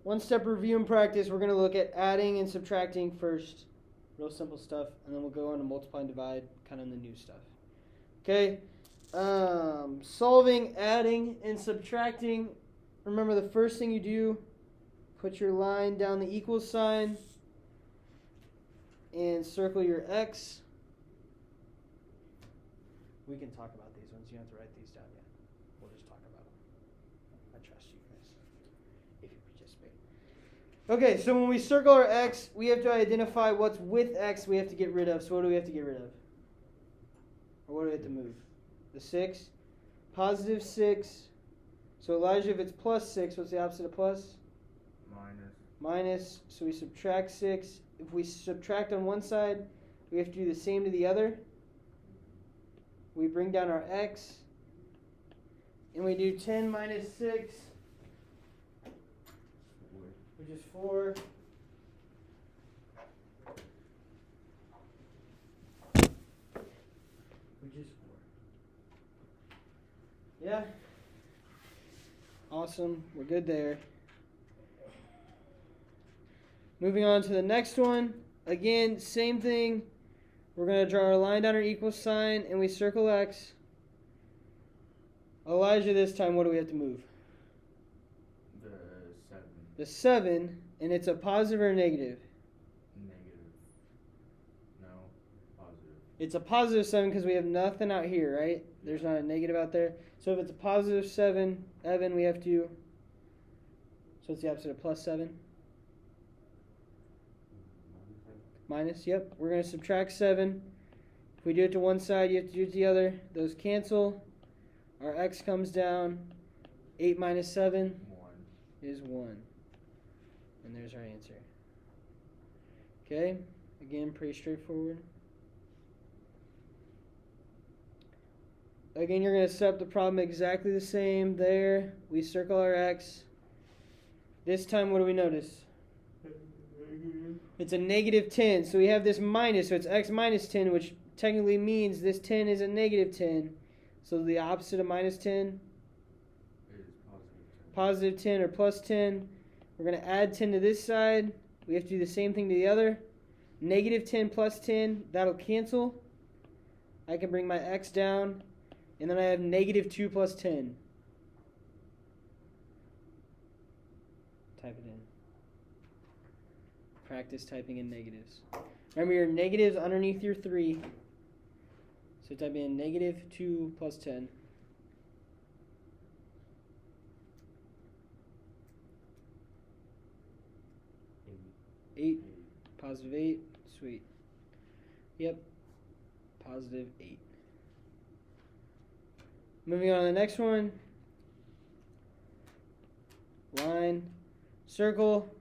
one step review and practice. We're going to look at adding and subtracting first. Real simple stuff. And then we'll go on to multiply and divide, kind of the new stuff. Okay. Solving, adding, and subtracting. Remember, the first thing you do, put your line down the equal sign and circle your x. We can talk about these ones. You don't have to write these down yet. We'll just talk about them. I trust you guys, if you participate. Okay, so when we circle our x, we have to identify what's with x we have to get rid of. So what do we have to get rid of? Or what do we have to move? The 6. Positive 6. So Elijah, if it's plus 6, what's the opposite of plus? Minus. So we subtract 6. If we subtract on one side, we have to do the same to the other. We bring down our x. And we do 10 minus 6, which is 4. Which is 4. Yeah. Awesome. We're good there. Moving on to the next one. Again, same thing. We're going to draw our line down our equal sign, and we circle x. Elijah, this time, what do we have to move? The 7. The 7, and it's a positive or a negative? Negative. No, positive. It's a positive 7 because we have nothing out here, right? There's not a negative out there. So if it's a positive 7, Evan, we have to... So it's the opposite of plus 7? Minus, yep. We're going to subtract 7. If we do it to one side, you have to do it to the other. Those cancel. Our x comes down. 8 minus 7 is 1. And there's our answer. Okay? Again, pretty straightforward. Again, you're going to set up the problem exactly the same. There, we circle our x. This time, what do we notice? It's a negative 10. So we have this minus, so it's x minus 10, which technically means this 10 is a negative 10. So the opposite of minus 10? Is Positive 10 or plus 10. We're going to add 10 to this side. We have to do the same thing to the other. Negative 10 plus 10, that'll cancel. I can bring my x down. And then I have negative 2 plus 10. Type it in. Practice typing in negatives. Remember your negatives underneath your 3. So type in negative 2 plus 10. 8. Positive 8. Sweet. Yep. Positive 8. Moving on to the next one. Line. Circle.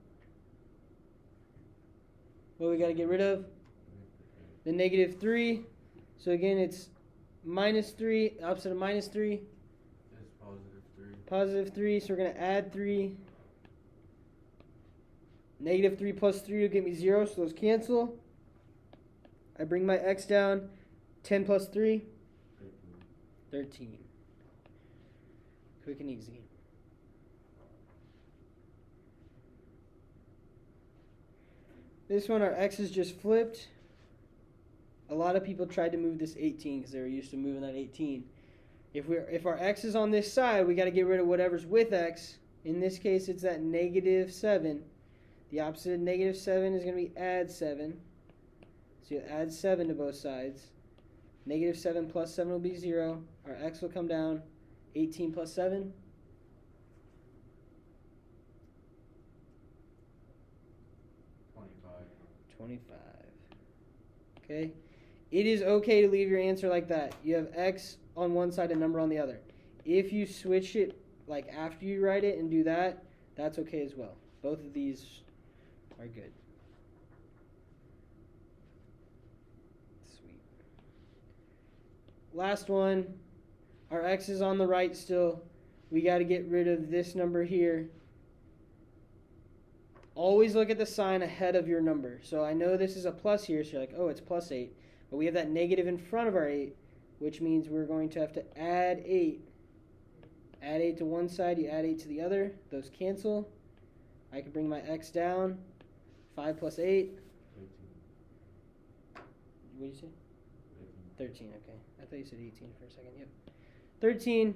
What we got to get rid of? The negative 3. So again, it's minus 3. Opposite of minus 3. Is positive 3. Positive 3. So we're going to add 3. Negative 3 plus 3 will give me 0. So those cancel. I bring my x down. 10 plus 3. 13. Quick and easy. This one, our x is just flipped. A lot of people tried to move this 18 because they were used to moving that 18. If our x is on this side, we got to get rid of whatever's with x. In this case, it's that negative 7. The opposite of negative 7 is going to be add 7. So you add 7 to both sides. Negative 7 plus 7 will be 0. Our x will come down. 18 plus 7. 25. Okay? It is okay to leave your answer like that. You have x on one side and number on the other. If you switch it like after you write it and do that, that's okay as well. Both of these are good. Sweet. Last one. Our x is on the right still. We got to get rid of this number here. Always look at the sign ahead of your number. So I know this is a plus here, so you're like, oh, it's plus 8. But we have that negative in front of our 8, which means we're going to have to add 8. Add 8 to one side, you add 8 to the other. Those cancel. I can bring my x down. 5 plus 8. 13. What did you say? 13. 13, okay. I thought you said 18 for a second. Yep. 13.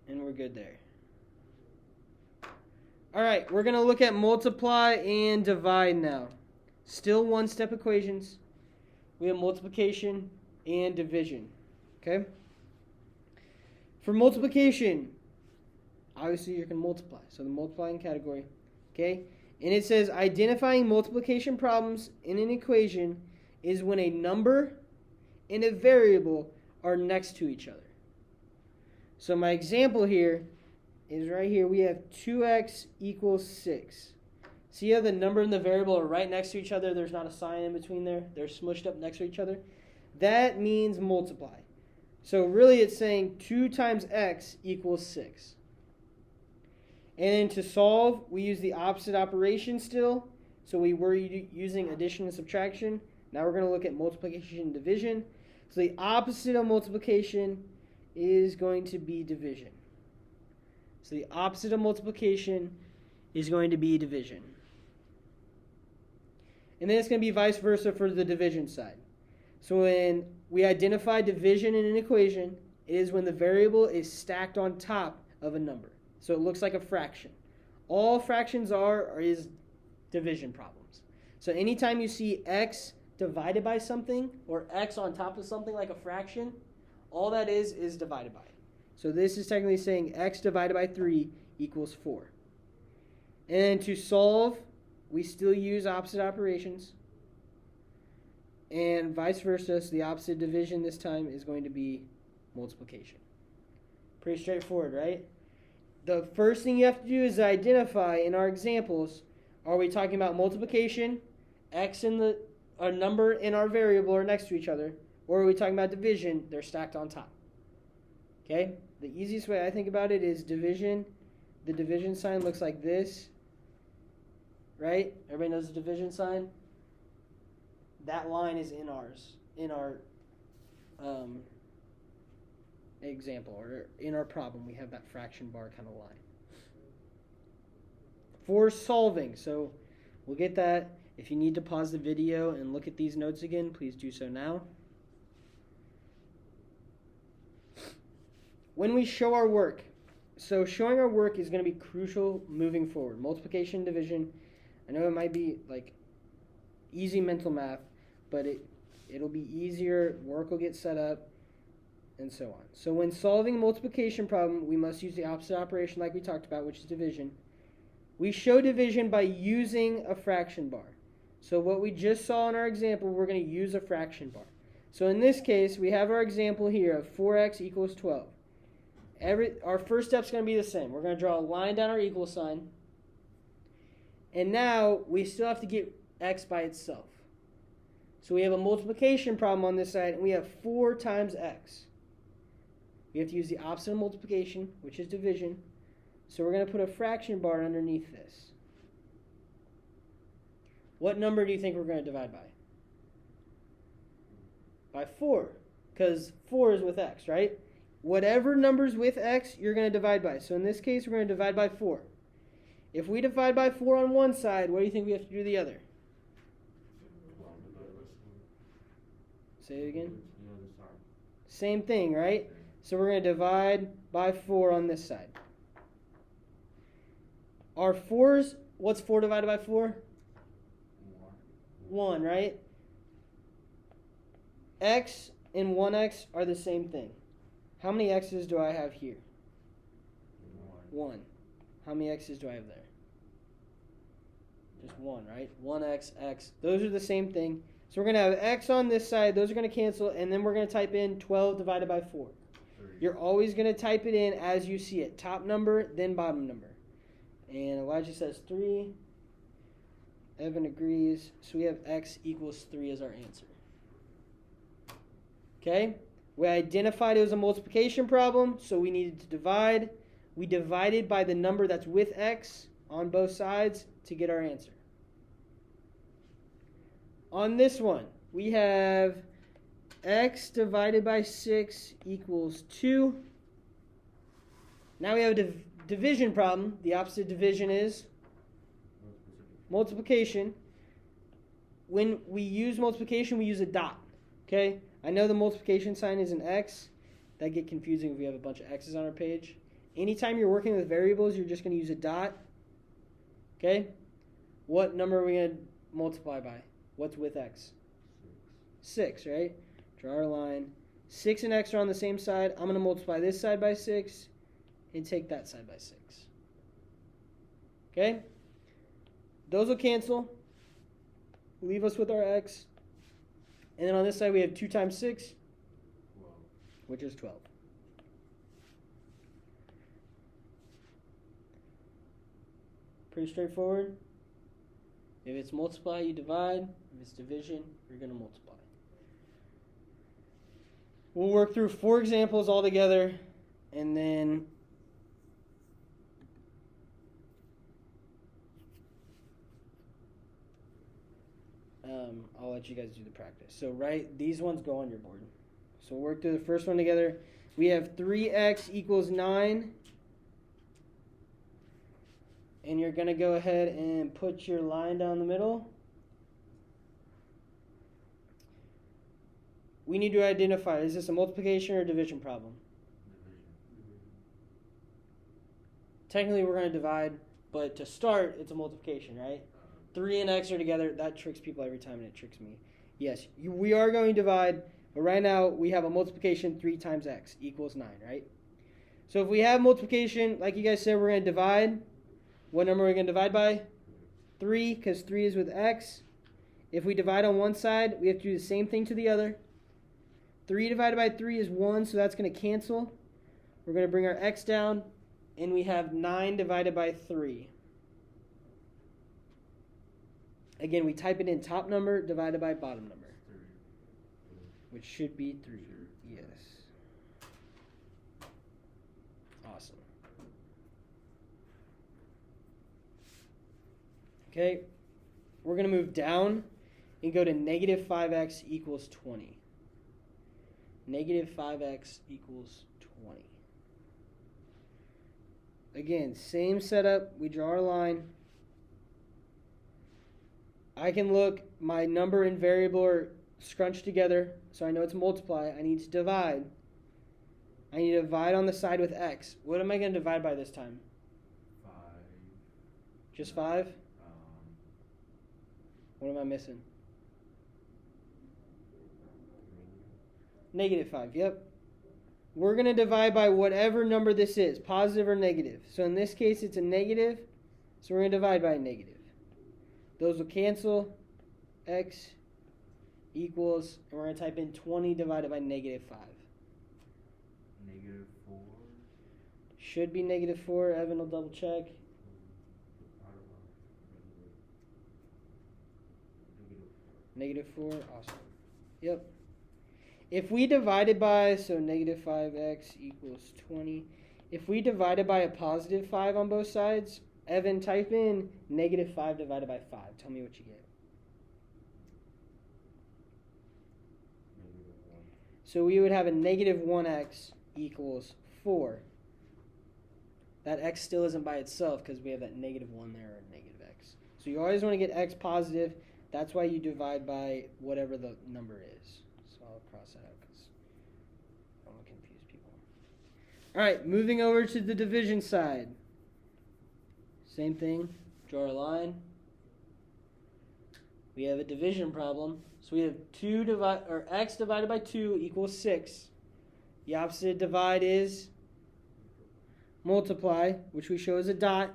And we're good there. All right, we're going to look at multiply and divide now. Still one-step equations. We have multiplication and division. Okay? For multiplication, obviously you can multiply. So the multiplying category. Okay? And it says identifying multiplication problems in an equation is when a number and a variable are next to each other. So my example here is right here. We have 2x equals 6. See how the number and the variable are right next to each other? There's not a sign in between there. They're smushed up next to each other. That means multiply. So really it's saying 2 times x equals 6. And then to solve, we use the opposite operation still. So we were using addition and subtraction. Now we're going to look at multiplication and division. So the opposite of multiplication is going to be division. So the opposite of multiplication is going to be division. And then it's going to be vice versa for the division side. So when we identify division in an equation, it is when the variable is stacked on top of a number. So it looks like a fraction. All fractions is division problems. So anytime you see x divided by something or x on top of something like a fraction, all that is divided by it. So this is technically saying x divided by 3 equals 4. And to solve, we still use opposite operations. And vice versa, so the opposite division this time is going to be multiplication. Pretty straightforward, right? The first thing you have to do is identify in our examples, are we talking about multiplication, x and our number and our variable are next to each other, or are we talking about division, they're stacked on top? Okay? The easiest way I think about it is division. The division sign looks like this. Right? Everybody knows the division sign? That line is in our example, or in our problem, we have that fraction bar kind of line. For solving, so we'll get that. If you need to pause the video and look at these notes again, please do so now. When we show our work, so showing our work is going to be crucial moving forward. Multiplication, division. I know it might be like easy mental math, but it'll be easier. Work will get set up, and so on. So when solving a multiplication problem, we must use the opposite operation like we talked about, which is division. We show division by using a fraction bar. So what we just saw in our example, we're going to use a fraction bar. So in this case, we have our example here of 4x equals 12. Our first step is going to be the same. We're going to draw a line down our equal sign. And now we still have to get x by itself. So we have a multiplication problem on this side, and we have 4 times x. We have to use the opposite of multiplication, which is division. So we're going to put a fraction bar underneath this. What number do you think we're going to divide by? By 4, because 4 is with x, right? Whatever number's with x, you're going to divide by. So in this case, we're going to divide by 4. If we divide by 4 on one side, what do you think we have to do the other? Say it again. Same thing, right? So we're going to divide by 4 on this side. Our 4's, what's 4 divided by 4? 1, right? X and 1x are the same thing. How many x's do I have here? 1. How many x's do I have there? Just 1, right? 1x, x. Those are the same thing. So we're going to have x on this side. Those are going to cancel. And then we're going to type in 12 divided by 4. 3. You're always going to type it in as you see it. Top number, then bottom number. And Elijah says 3. Evan agrees. So we have x equals 3 as our answer. Okay? We identified it was a multiplication problem, so we needed to divide. We divided by the number that's with x on both sides to get our answer. On this one, we have x divided by 6 equals 2. Now we have to division problem, the opposite division is multiplication. When we use multiplication, we use a dot. Okay? I know the multiplication sign is an X. That get confusing if we have a bunch of X's on our page. Anytime you're working with variables, you're just going to use a dot. Okay? What number are we going to multiply by? What's with X? 6, right? Draw our line. 6 and X are on the same side. I'm going to multiply this side by 6 and take that side by 6. Okay? Those will cancel. Leave us with our X. And then on this side we have 2 times 6, 12. which is 12. Pretty straightforward. If it's multiply, you divide. If it's division, you're going to multiply. We'll work through 4 examples all together, and then I'll let you guys do the practice. So these ones go on your board. So we'll work through the first one together. We have 3x equals 9. And you're going to go ahead and put your line down the middle. We need to identify, is this a multiplication or a division problem? Division. Technically, we're going to divide, but to start, it's a multiplication, right? 3 and x are together. That tricks people every time, and it tricks me. Yes, we are going to divide, but right now we have a multiplication 3 times x equals 9, right? So if we have multiplication, like you guys said, we're going to divide. What number are we going to divide by? 3, because 3 is with x. If we divide on one side, we have to do the same thing to the other. 3 divided by 3 is 1, so that's going to cancel. We're going to bring our x down, and we have 9 divided by 3. Again, we type it in top number divided by bottom number, 3. which should be 3. Yes. Awesome. Okay, we're going to move down and go to negative 5x equals 20. Negative 5x equals 20. Again, same setup. We draw our line. I can look, my number and variable are scrunched together, so I know it's multiply. I need to divide. I need to divide on the side with x. What am I going to divide by this time? 5. Just 5? What am I missing? Negative 5, yep. We're going to divide by whatever number this is, positive or negative. So in this case, it's a negative, so we're going to divide by a negative. Those will cancel. X equals, and we're going to type in 20 divided by negative 5. Negative 4. Should be negative 4. Evan will double check. Negative 4, awesome. Yep. If we divided by, so negative 5x equals 20. If we divided by a positive 5 on both sides, Evan, type in negative 5 divided by 5. Tell me what you get. Negative 1. So we would have a negative 1x equals 4. That x still isn't by itself because we have that negative 1 there, or negative x. So you always want to get x positive. That's why you divide by whatever the number is. So I'll cross that out because I don't want to confuse people. All right, moving over to the division side. Same thing. Draw a line. We have a division problem. So we have x divided by 2 equals 6. The opposite divide is multiply, which we show as a dot.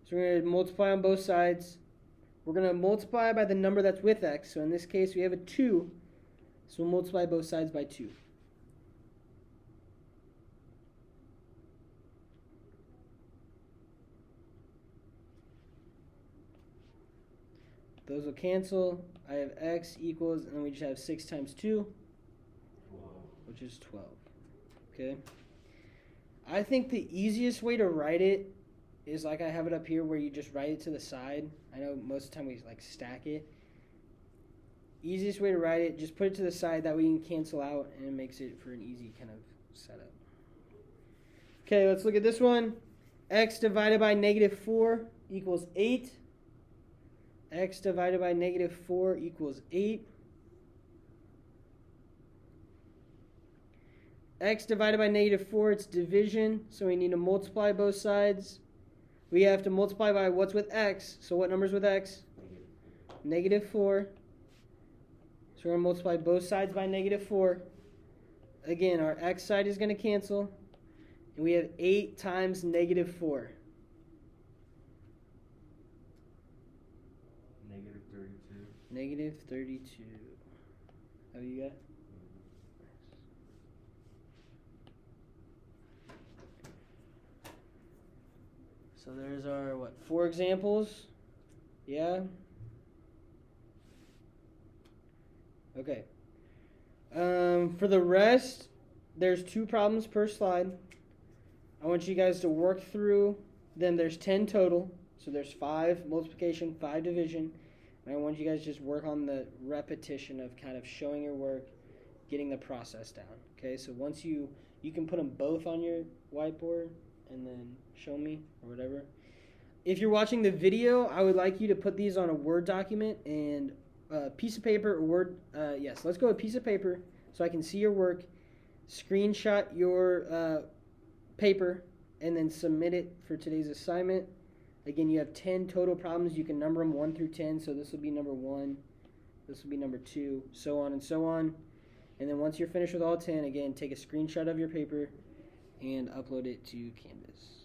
So we're going to multiply on both sides. We're going to multiply by the number that's with x. So in this case, we have a 2. So we'll multiply both sides by 2. Those will cancel. I have x equals, and then we just have 6 times 2, 12. which is 12. Okay? I think the easiest way to write it is like I have it up here where you just write it to the side. I know most of the time we like stack it. Easiest way to write it, just put it to the side, that way you can cancel out, and it makes it for an easy kind of setup. Okay, let's look at this one. X divided by negative 4 equals 8. X divided by negative 4 equals 8. X divided by negative 4, it's division, so we need to multiply both sides. We have to multiply by what's with X. So what number's with X? Negative 4. So we're going to multiply both sides by negative 4. Again, our X side is going to cancel. And we have 8 times negative 4. Negative 32. Negative 32. How do you got? So there's our, 4 examples? Yeah? Okay. For the rest, there's 2 problems per slide. I want you guys to work through them. There's 10 total. So there's 5 multiplication, 5 division. And I want you guys to just work on the repetition of kind of showing your work, getting the process down. Okay, so once you can put them both on your whiteboard and then show me or whatever. If you're watching the video, I would like you to put these on a Word document and a piece of paper or Word. Yes, let's go with a piece of paper so I can see your work. Screenshot your paper and then submit it for today's assignment. Again, you have 10 total problems. You can number them 1 through 10. So this will be number 1. This will be number 2, so on and so on. And then once you're finished with all 10, again, take a screenshot of your paper and upload it to Canvas.